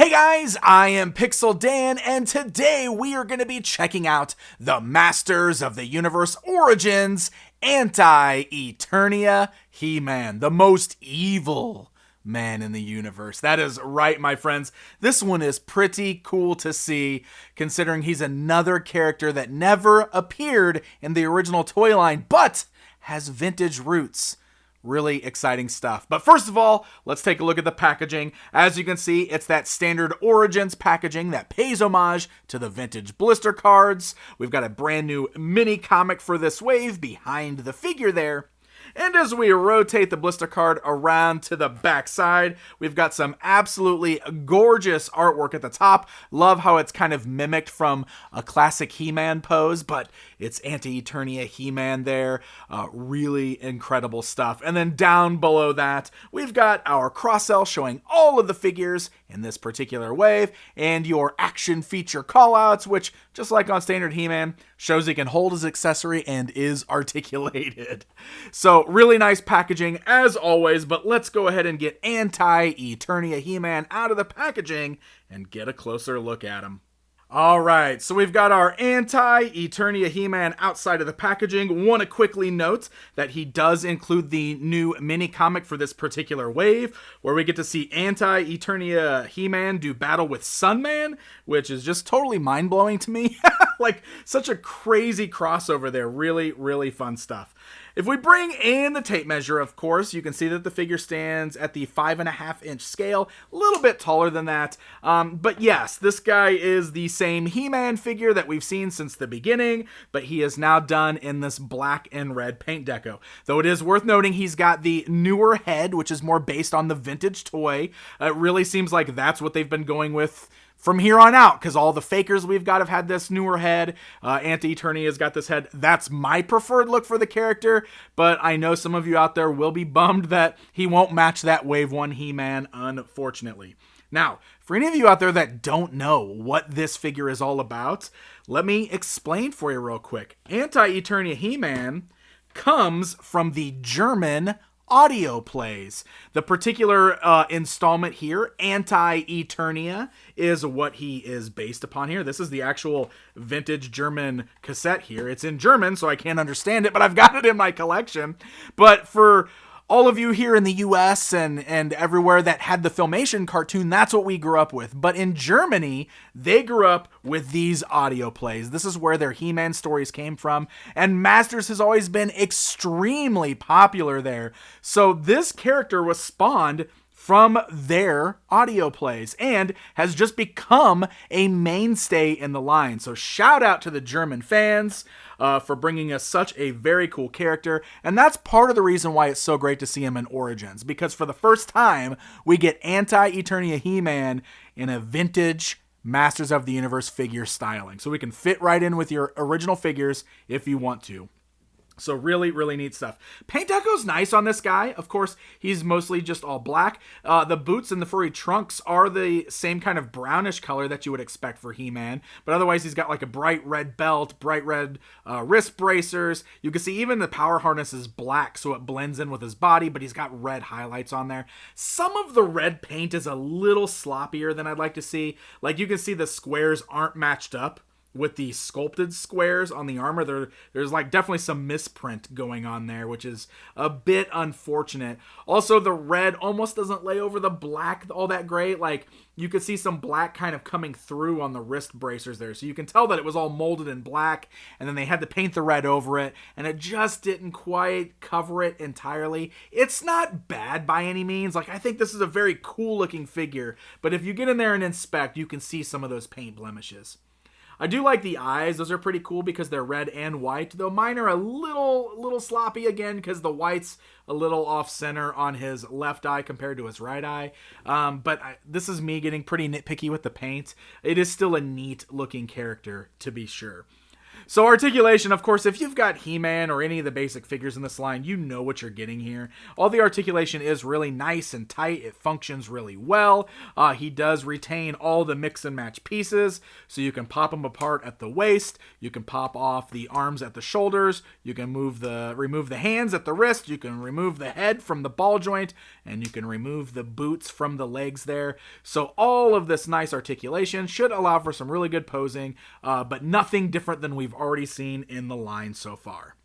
Hey guys, I am Pixel Dan, and today we are going to be checking out the Masters of the Universe Origins Anti-Eternia He-Man, the most evil man in the universe. That is right, my friends. This one is pretty cool to see, considering he's another character that never appeared in the original toy line, but has vintage roots. Really exciting stuff. But first of all, let's take a look at the packaging. As you can see, it's that standard Origins packaging that pays homage to the vintage blister cards. We've got a brand new mini comic for this wave behind the figure there. And as we rotate the blister card around to the back side, we've got some absolutely gorgeous artwork at the top. Love how it's kind of mimicked from a classic He-Man pose, but it's Anti-Eternia He-Man there. Really incredible stuff. And then down below that, we've got our cross-cell showing all of the figures in this particular wave, and your action feature callouts, which, just like on standard He-Man, shows he can hold his accessory and is articulated. So really nice packaging as always, but let's go ahead and get Anti-Eternia He-Man out of the packaging and get a closer look at him. Alright, so we've got our Anti-Eternia He-Man outside of the packaging. Want to quickly note that he does include the new mini comic for this particular wave, where we get to see Anti-Eternia He-Man do battle with Sunman, which is just totally mind-blowing to me. Like, such a crazy crossover there. Really, really fun stuff. If we bring in the tape measure, of course, you can see that the figure stands at the 5.5-inch scale, a little bit taller than that. But yes, this guy is the same He-Man figure that we've seen since the beginning, but he is now done in this black and red paint deco. Though it is worth noting he's got the newer head, which is more based on the vintage toy. It really seems like that's what they've been going with from here on out, because all the fakers we've got have had this newer head. Anti-Eternia has got this head. That's my preferred look for the character, but I know some of you out there will be bummed that he won't match that Wave 1 He-Man, unfortunately. Now, for any of you out there that don't know what this figure is all about, let me explain for you real quick. Anti-Eternia He-Man comes from the German audio plays. The particular installment here, Anti-Eternia, is what he is based upon here. This is the actual vintage German cassette here. It's in German, so I can't understand it, but I've got it in my collection. But for all of you here in the US and everywhere that had the Filmation cartoon, that's what we grew up with. But in Germany, they grew up with these audio plays. This is where their He-Man stories came from, and Masters has always been extremely popular there. So this character was spawned from their audio plays and has just become a mainstay in the line. So shout out to the German fans for bringing us such a very cool character. And that's part of the reason why it's so great to see him in Origins, because for the first time, we get Anti-Eternia He-Man in a vintage Masters of the Universe figure styling. So we can fit right in with your original figures if you want to. So really, really neat stuff. Paint deco's nice on this guy. Of course, he's mostly just all black. The boots and the furry trunks are the same kind of brownish color that you would expect for He-Man. But otherwise, he's got like a bright red belt, bright red wrist bracers. You can see even the power harness is black, so it blends in with his body, but he's got red highlights on there. Some of the red paint is a little sloppier than I'd like to see. Like, you can see the squares aren't matched up with the sculpted squares on the armor. There's like definitely some misprint going on there, which is a bit unfortunate. Also, the red almost doesn't lay over the black all that great. Like, you could see some black kind of coming through on the wrist bracers there. So you can tell that it was all molded in black, and then they had to paint the red over it, and it just didn't quite cover it entirely. It's not bad by any means. Like, I think this is a very cool looking figure, but if you get in there and inspect, you can see some of those paint blemishes. I do like the eyes. Those are pretty cool because they're red and white, though mine are a little sloppy again because the white's a little off center on his left eye compared to his right eye. This is me getting pretty nitpicky with the paint. It is still a neat looking character, to be sure. So Articulation, of course, if you've got He-Man or any of the basic figures in this line, you know what you're getting here. All the articulation is really nice and tight. It functions really well. He does retain all the mix and match pieces, so you can pop them apart at the waist. You can pop off the arms at the shoulders. You can remove the hands at the wrist. You can remove the head from the ball joint, and you can remove the boots from the legs there. So all of this nice articulation should allow for some really good posing, but nothing different than we've already seen in the line so far.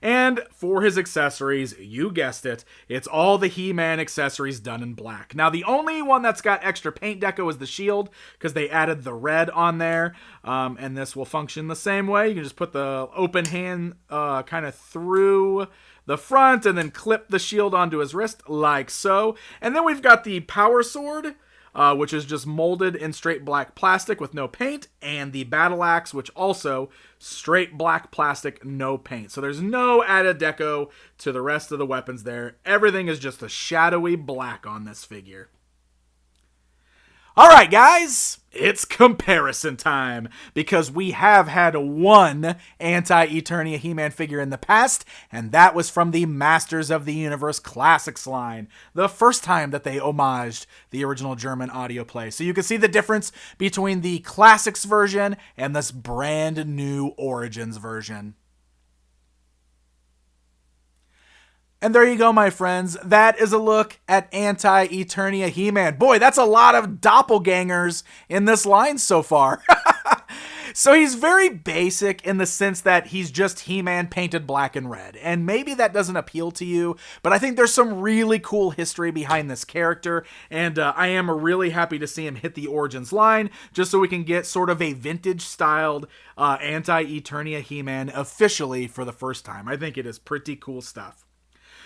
And for his accessories, you guessed it, it's all the He-Man accessories done in black. Now, the only one that's got extra paint deco is the shield, because they added the red on there, and this will function the same way. You can just put the open hand kind of through the front and then clip the shield onto his wrist like so. And then we've got the power sword, which is just molded in straight black plastic with no paint, and the battle axe, which also straight black plastic, no paint. So there's no added deco to the rest of the weapons there. Everything is just a shadowy black on this figure. All right, guys, it's comparison time, because we have had one Anti-Eternia He-Man figure in the past, and that was from the Masters of the Universe Classics line, the first time that they homaged the original German audio play. So you can see the difference between the Classics version and this brand new Origins version. And there you go, my friends. That is a look at Anti-Eternia He-Man. Boy, that's a lot of doppelgangers in this line so far. So he's very basic in the sense that he's just He-Man painted black and red. And maybe that doesn't appeal to you, but I think there's some really cool history behind this character. And I am really happy to see him hit the Origins line, just so we can get sort of a vintage-styled Anti-Eternia He-Man officially for the first time. I think it is pretty cool stuff.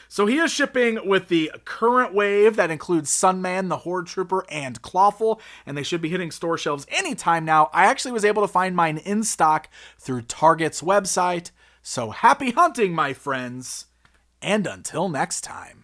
So he is shipping with the current wave that includes Sunman, the Horde Trooper, and Clawful, and they should be hitting store shelves anytime now. I actually was able to find mine in stock through Target's website. So happy hunting, my friends, and until next time.